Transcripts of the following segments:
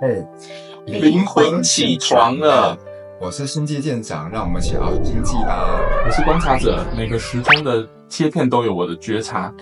哎，灵魂起床了。我是星际舰长，让我们一起熬经济吧。我是观察者，每个时空的切片都有我的觉察。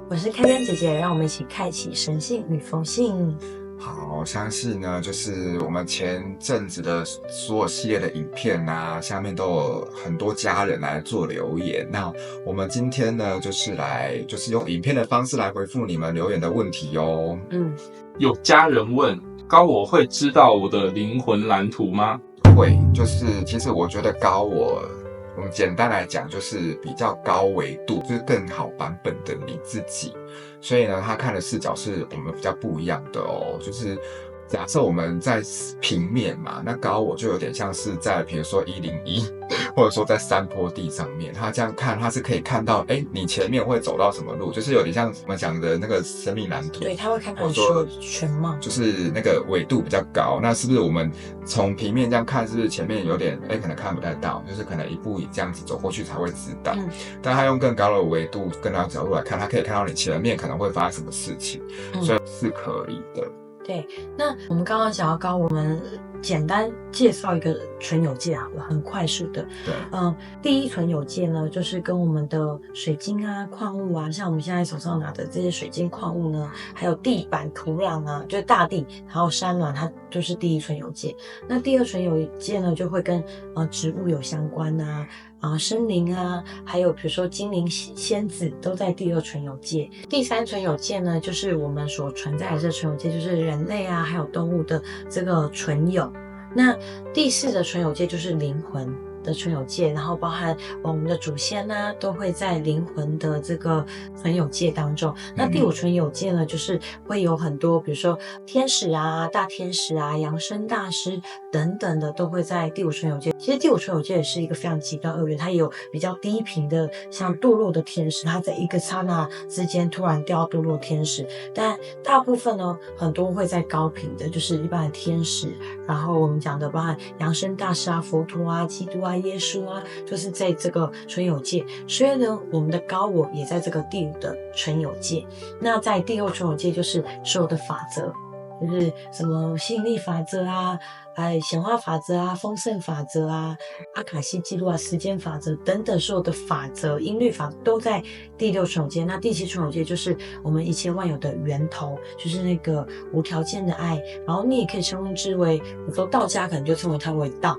我是开灯姐姐，让我们一起开启神性与佛性。好，相信呢，就是我们前阵子的所有系列的影片啊，下面都有很多家人来做留言。那我们今天呢，就是用影片的方式来回复你们留言的问题哦。有家人问：高我会知道我的灵魂蓝图吗？会，就是其实我觉得我们简单来讲就是比较高维度，就是更好版本的你自己。所以呢，他看的视角是我们比较不一样的哦。就是假设我们在平面嘛，那高我就有点像是在比如说101，或者说在山坡地上面，他这样看，他是可以看到，你前面会走到什么路，就是有点像我们讲的那个生命蓝图。对，他会看到你说全貌，就是那个纬度比较高。那是不是我们从平面这样看，是不是前面有点可能看不太到，就是可能一步这样子走过去才会知道。但他用更高的纬度、更高的角度来看，他可以看到你前面可能会发生什么事情，所以是可以的。对，那我们刚刚讲到高，我们简单介绍一个存有界好了，很快速的。对，第一存有界呢，就是跟我们的水晶啊、矿物啊，像我们现在手上拿的这些水晶矿物呢，还有地板、土壤啊，就是大地，还有山峦，它就是第一存有界。那第二存有界呢，就会跟植物有相关啊，森林啊，还有比如说精灵、仙子都在第二存有界。第三存有界呢，就是我们所存在的这存有界，就是人类啊，还有动物的这个存有。那第四的存有界就是灵魂的存有界，然后包含我们的祖先啊，都会在灵魂的这个存有界当中。那第五存有界呢，就是会有很多，比如说天使啊、大天使啊、扬升大师等等的，都会在第五存有界。其实第五存有界也是一个非常极端恶劣，它也有比较低频的，像堕落的天使，它在一个刹那之间突然掉堕落天使。但大部分呢，很多会在高频的，就是一般的天使，然后我们讲的包含扬升大师啊、佛陀啊、基督啊、耶稣啊，就是在这个存有界。所以呢，我们的高我也在这个第五的存有界。那在第六存有界就是所有的法则，就是什么吸引力法则啊、显化法则啊、丰盛法则啊、阿卡西记录啊、时间法则等等所有的法则、音律法都在第六存有界。那第七存有界就是我们一切万有的源头，就是那个无条件的爱。然后你也可以称之为，有时候道家可能就称为它为道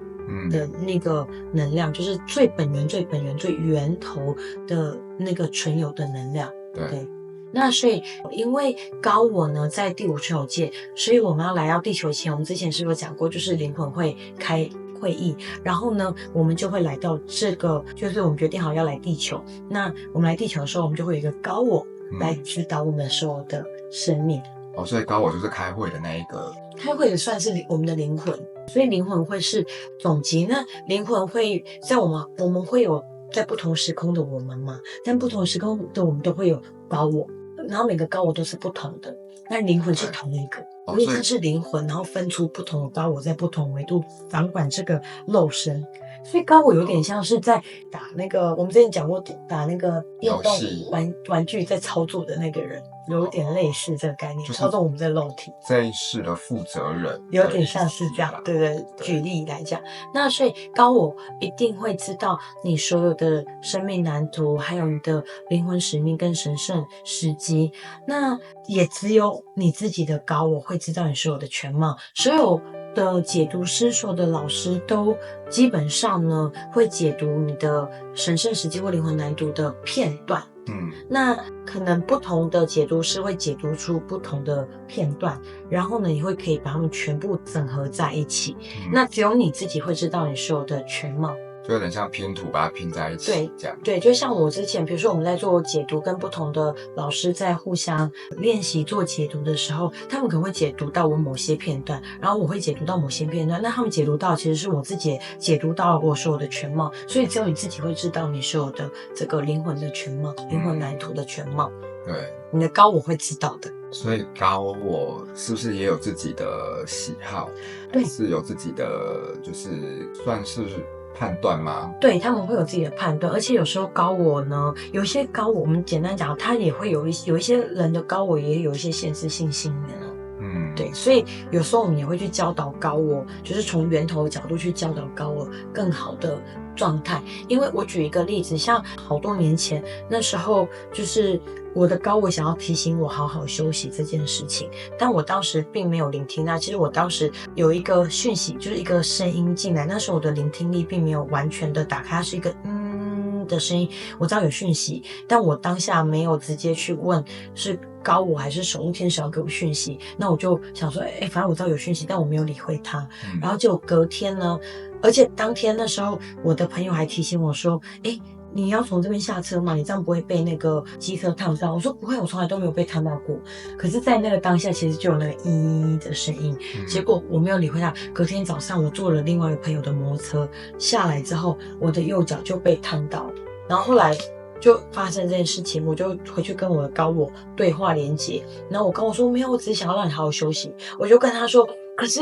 的那个能量，就是最本源、最本源、最源头的那个存有的能量。对。那所以因为高我呢在第五存有界，所以我们要来到地球前，我们之前是不是有讲过，就是灵魂会开会议，然后呢我们就会来到这个，就是我们决定好要来地球。那我们来地球的时候，我们就会有一个高我来指导我们所有的生命。所以高我就是开会的那一个，开会也算是我们的灵魂，所以灵魂会是总集。那灵魂会在我们会有在不同时空的我们嘛，但不同时空的我们都会有高我，然后每个高我都是不同的，但灵魂是同一个，因为它是灵魂，然后分出不同的高我，在不同维度掌管这个肉身。所以高我有点像是在打那个，我们之前讲过打那个电动玩具在操作的那个人，有点类似这个概念，操纵我们的肉体，这一世的负责人，有点像是这样，对对。举例来讲，那所以高我一定会知道你所有的生命蓝图，还有你的灵魂使命跟神圣时机。那也只有你自己的高我会知道你所有的全貌，所有的解读师、所有的老师都基本上呢会解读你的神圣时机或灵魂蓝图的片段。那可能不同的解读师会解读出不同的片段，然后呢，你会可以把它们全部整合在一起。那只有你自己会知道你所有的全貌。就有点像拼图，把它拼在一起，对，这样。对，就像我之前，比如说我们在做解读，跟不同的老师在互相练习做解读的时候，他们可能会解读到我某些片段，然后我会解读到某些片段，那他们解读到其实是我自己解读到我所有的全貌，所以只有你自己会知道你所有的这个灵魂的全貌，灵魂蓝图的全貌。对，你的高我会知道的。所以高我是不是也有自己的喜好？对，是有自己的，就是算是判断吗？对，他们会有自己的判断，而且有时候高我呢，有些高我，我们简单讲，他也会有一些人的高我也有一些限制性信念哦。对，所以有时候我们也会去教导高我，就是从源头的角度去教导高我更好的状态。因为我举一个例子，像好多年前那时候，就是我的高我想要提醒我好好休息这件事情，但我当时并没有聆听。那其实我当时有一个讯息，就是一个声音进来，那时候我的聆听力并没有完全的打开，它是一个的声音，我知道有讯息，但我当下没有直接去问是高我还是守护天使要给我讯息，那我就想说，反正我知道有讯息，但我没有理会它。然后就隔天呢，而且当天那时候我的朋友还提醒我说，你要从这边下车嘛，你这样不会被那个机车烫到。我说不会，我从来都没有被烫到过。可是在那个当下其实就有那个的声音，结果我没有理会它。隔天早上我坐了另外一个朋友的摩托车下来之后，我的右脚就被烫到，然后后来就发生这件事情，我就回去跟我的高我对话连结，然后我跟我说没有，我只是想要让你好好休息。我就跟他说，可是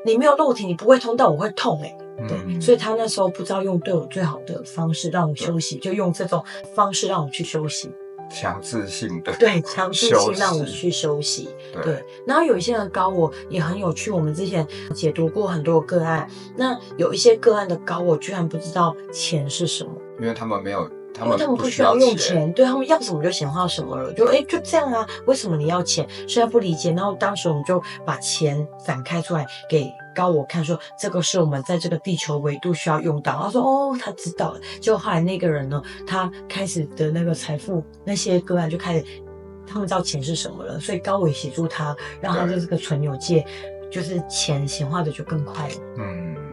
你没有肉体，你不会痛到我会痛对，所以他那时候不知道用对我最好的方式让我休息，就用这种方式让我去休息，强制性的，对，强制性让我去休息，对。然后有一些人高我也很有趣，我们之前解读过很多个案，那有一些个案的高我居然不知道钱是什么，因为他们没有。因为他们不需要用钱，对，他们要什么就显化什么了，就这样啊，为什么你要钱？虽然不理解，然后当时我们就把钱展开出来给高我看，说这个是我们在这个地球维度需要用到。他说他知道了。结果后来那个人呢，他开始的那个财富那些个案就开始，他们知道钱是什么了，所以高我协助他，让他在这个存有界，就是钱显化的就更快了。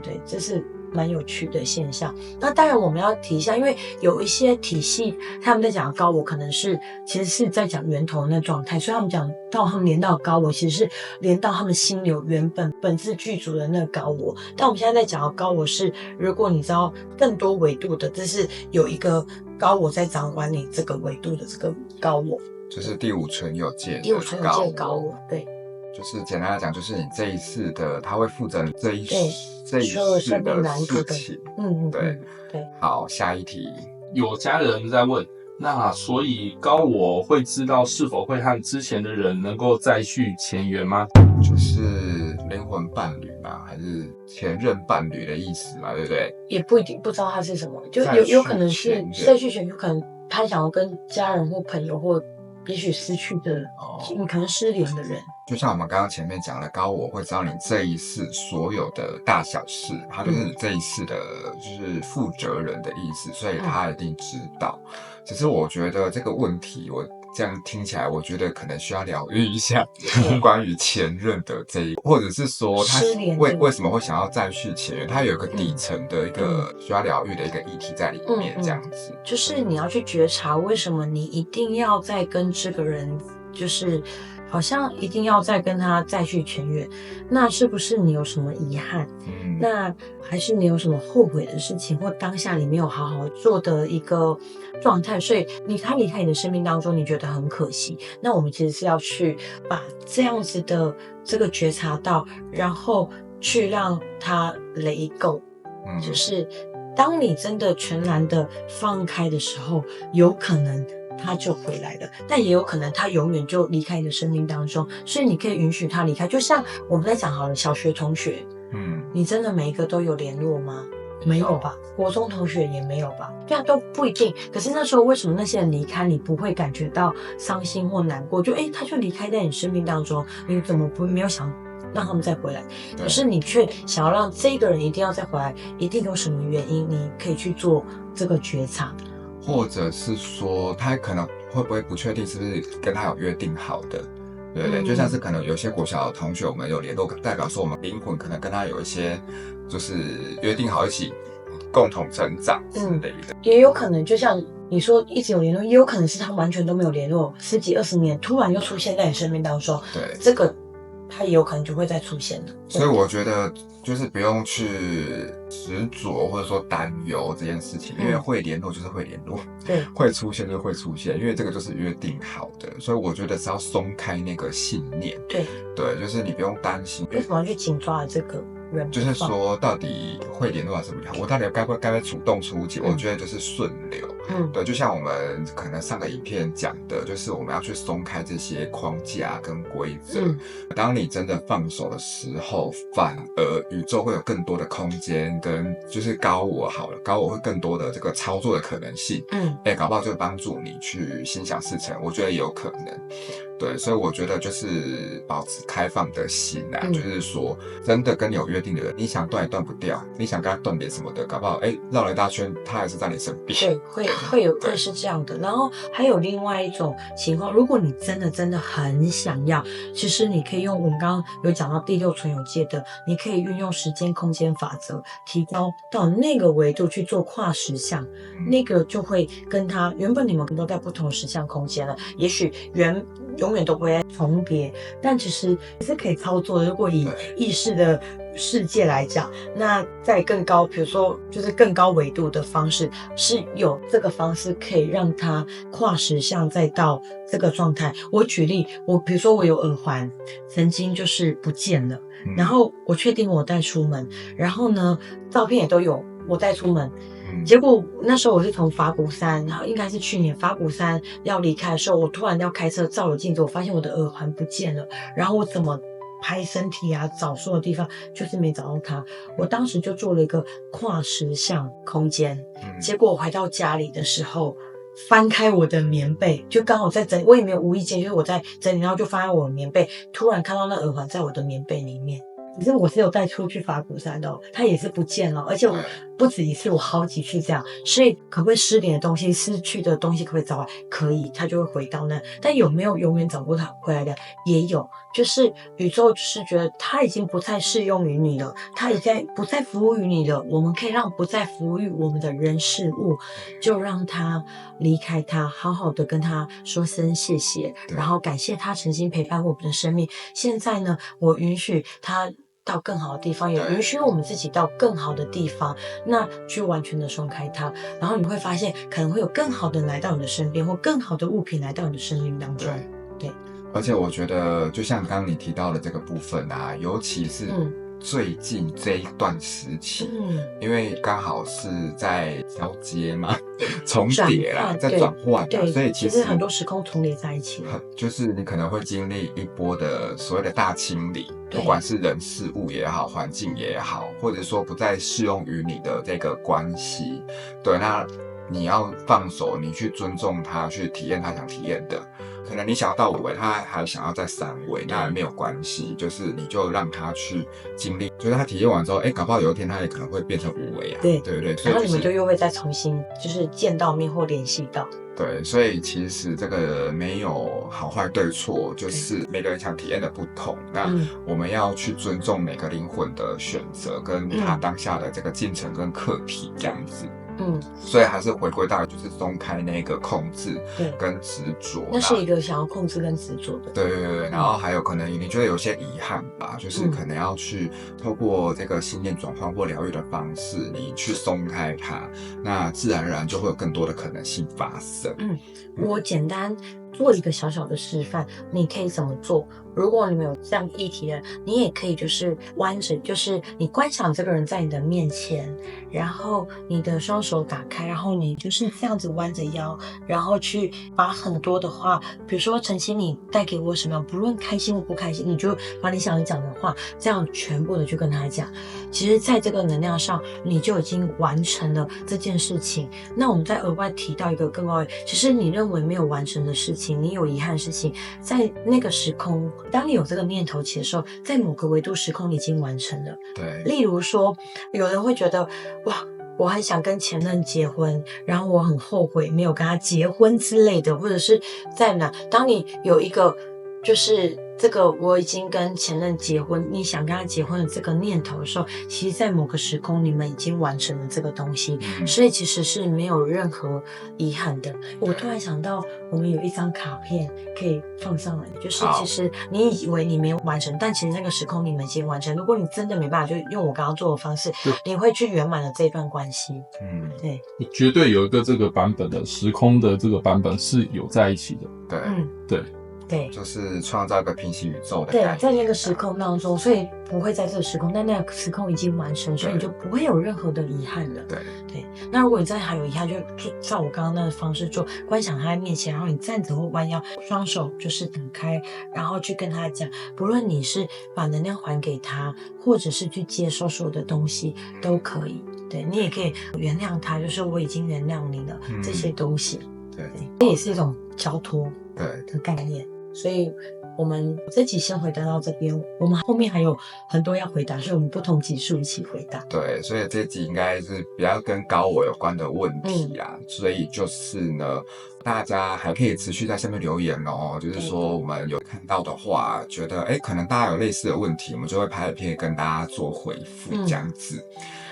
对，这是蛮有趣的现象。那当然我们要提一下，因为有一些体系他们在讲高我可能是其实是在讲源头那状态，所以他们讲到他们连到高我其实是连到他们心流原本自具足的那个高我。但我们现在在讲的高我是，如果你知道更多维度的，这是有一个高我在掌管你这个维度的这个高我，就是第五存有界的高我，对。就是简单来讲，就是你这一世的，他会负责你这一世的事情。对。好，下一题，有家人在问，那所以高我会知道是否会和之前的人能够再续前缘吗？就是灵魂伴侣嘛，还是前任伴侣的意思嘛，对不对？也不一定，不知道他是什么，就有可能是再续前，有可能他想要跟家人或朋友或也许失去的，你可能失联的人。就像我们刚刚前面讲的，高我会知道你这一世所有的大小事，他就是你这一世的就是负责人的意思，所以他一定知道。只是我觉得这个问题，我这样听起来，我觉得可能需要疗愈一下关于前任的这一，或者是说他为什么会想要再续前缘，他有一个底层的一个需要疗愈的一个议题在里面，这样子。就是你要去觉察，为什么你一定要再跟这个人，就是好像一定要再跟他再续前缘，那是不是你有什么遗憾？那还是你有什么后悔的事情，或当下你没有好好做的一个状态，所以他离开你的生命当中，你觉得很可惜。那我们其实是要去把这样子的这个觉察到，然后去让他let go，就是当你真的全然的放开的时候，有可能他就回来了，但也有可能他永远就离开你的生命当中，所以你可以允许他离开。就像我们在讲好了，小学同学，你真的每一个都有联络吗？没有吧。国中同学也没有吧，对啊，都不一定。可是那时候为什么那些人离开你不会感觉到伤心或难过？就他就离开在你生命当中，你怎么没有想让他们再回来？可是你却想要让这个人一定要再回来，一定有什么原因？你可以去做这个觉察。或者是说他可能会不会不确定是不是跟他有约定好的，对不对？就像是可能有些国小的同学我们有联络，代表说我们灵魂可能跟他有一些就是约定好一起共同成长之类的。也有可能就像你说一直有联络，也有可能是他完全都没有联络，10几20年突然又出现在你生命当中，对，这个他也有可能就会再出现的。所以我觉得就是不用去执着或者说担忧这件事情，因为会联络就是会联络，对，会出现就会出现，因为这个就是约定好的，所以我觉得是要松开那个信念。对，就是你不用担心。为什么要去紧抓这个？人不就是放说到底会联络还是不好，我到底该不该主动出击？我觉得就是顺流。对，就像我们可能上个影片讲的，就是我们要去松开这些框架跟规则。当你真的放手的时候，反而宇宙会有更多的空间跟就是高我好了，高我会更多的这个操作的可能性。搞不好就会帮助你去心想事成，我觉得也有可能。对，所以我觉得就是保持开放的心啊，就是说真的跟你有约定的人，你想断也断不掉，你想跟他断点什么的，搞不好绕了一大圈，他还是在你身边。对，会是这样的。然后还有另外一种情况，如果你真的很想要，其实你可以用我们刚刚有讲到第6存有界的，你可以运用时间空间法则，提高到那个维度去做跨时相，那个就会跟他原本你们都在不同时相空间了，也许永远都不会重叠，但其实是可以操作的。如果以意识的世界来讲，那在更高，比如说就是更高维度的方式，是有这个方式可以让它跨时相再到这个状态。我举例，比如说我有耳环，曾经就是不见了，然后我确定我带出门，然后呢，照片也都有我带出门。结果那时候我是从法鼓山，然后应该是去年法鼓山要离开的时候，我突然要开车照了镜子，我发现我的耳环不见了，然后我怎么拍身体啊，找所有地方就是没找到它。我当时就做了一个跨时相空间，结果我回到家里的时候，翻开我的棉被，就刚好在整理，我也没有无意间，就是我在整理，然后就翻开我的棉被，突然看到那耳环在我的棉被里面。可是我是有带出去法鼓山的它也是不见了，而且我不止一次，我好几次这样。所以可不可以失联的东西、失去的东西可不可以找回来？可以，它就会回到那。但有没有永远找不它回来的？也有，就是宇宙就是觉得它已经不再适用于你了，它已经不再服务于你了。我们可以让不再服务于我们的人事物，就让它离开它，好好的跟它说声谢谢，然后感谢它曾经陪伴我们的生命。现在呢，我允许它到更好的地方，也允许我们自己到更好的地方，那去完全的松开它，然后你会发现可能会有更好的人来到你的身边，或更好的物品来到你的生命当中。对，而且我觉得就像刚刚你提到的这个部分啊，尤其是最近这一段时期，因为刚好是在交接嘛，重叠啦，在转换啦，所以其实很多时空重叠在一起了。就是你可能会经历一波的所谓的大清理，不管是人事物也好，环境也好，或者说不再适用于你的这个关系，对，那你要放手，你去尊重他，去体验他想体验的。可能你想要到5维，他还想要在3维，那没有关系，就是你就让他去经历，就是他体验完之后，搞不好有一天他也可能会变成5维啊，对不对？然后你们就又会再重新就是见到面或联系到。对，所以其实这个没有好坏对错，就是每个人想体验的不同。那我们要去尊重每个灵魂的选择，跟他当下的这个进程跟课题这样子。所以还是回归到就是松开那个控制跟执着，那是一个想要控制跟执着的。对，然后还有可能你觉得有些遗憾吧，就是可能要去透过这个信念转换或疗愈的方式，你去松开它，那自然而然就会有更多的可能性发生。我简单做一个小小的示范，你可以怎么做？如果你们有这样议题的，你也可以就是弯着，就是你观想这个人在你的面前，然后你的双手打开，然后你就是这样子弯着腰，然后去把很多的话，比如说陈曦你带给我什么样，不论开心或不开心，你就把你想讲的话，这样全部的去跟他讲。其实在这个能量上，你就已经完成了这件事情。那我们再额外提到一个更高，其实你认为没有完成的事情，你有遗憾的事情，在那个时空，当你有这个念头起的时候，在某个维度时空你已经完成了。对，例如说，有人会觉得，哇，我很想跟前任结婚，然后我很后悔没有跟他结婚之类的，或者是在哪，当你有一个就是这个我已经跟前任结婚，你想跟他结婚的这个念头的时候，其实在某个时空你们已经完成了这个东西，所以其实是没有任何遗憾的。我突然想到我们有一张卡片可以放上来，就是其实你以为你没有完成，但其实那个时空你们已经完成。如果你真的没办法，就用我刚刚做的方式，你会去圆满了这段关系。对，绝对有一个这个版本的时空的这个版本是有在一起的。对，对就是创造一个平行宇宙的概对，念在那个时空当中，所以不会在这个时空，但那个时空已经完成，所以你就不会有任何的遗憾了。对对，那如果你真的还有遗憾，就照我刚刚那个方式做，观想他在面前，然后你站着或弯腰，双手就是打开，然后去跟他讲，不论你是把能量还给他，或者是去接收所有的东西都可以。对，你也可以原谅他，就是我已经原谅你了，这些东西。对，这也是一种交托对的概念。所以我们这集先回答到这边，我们后面还有很多要回答，所以我们不同集数一起回答。对，所以这集应该是比较跟高我有关的问题啊，所以就是呢，大家还可以持续在下面留言哦，就是说我们有看到的话，觉得可能大家有类似的问题，我们就会拍影片跟大家做回复这样子。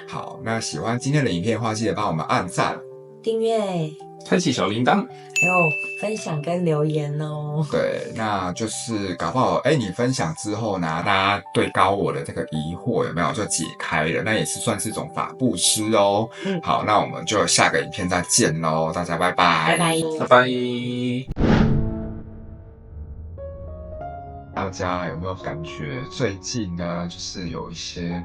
好，那喜欢今天的影片的话，记得帮我们按赞、订阅，开启小铃铛。还有分享跟留言哦。对，那就是搞不好，你分享之后呢，大家对高我的这个疑惑有没有就解开了？那也是算是一种法布施哦。好，那我们就下个影片再见喽，大家拜拜，拜拜，拜拜。大家有没有感觉最近呢，就是有一些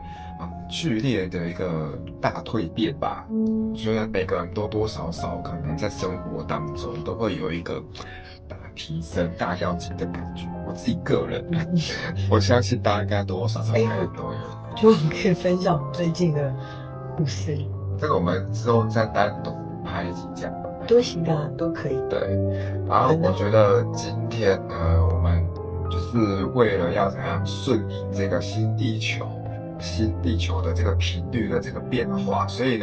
剧烈的一个大蜕变吧？我觉得每个人多多少少可能在生活当中都会有一个大提升、大跃进的感觉。我自己个人，我相信大家应该多多少少都有。就你可以分享最近的故事，这个我们之后再单独拍一集讲。都行啊，都可以。对，然后我觉得今天呢，我们就是为了要怎样顺应这个新地球的这个频率的这个变化，所以呢。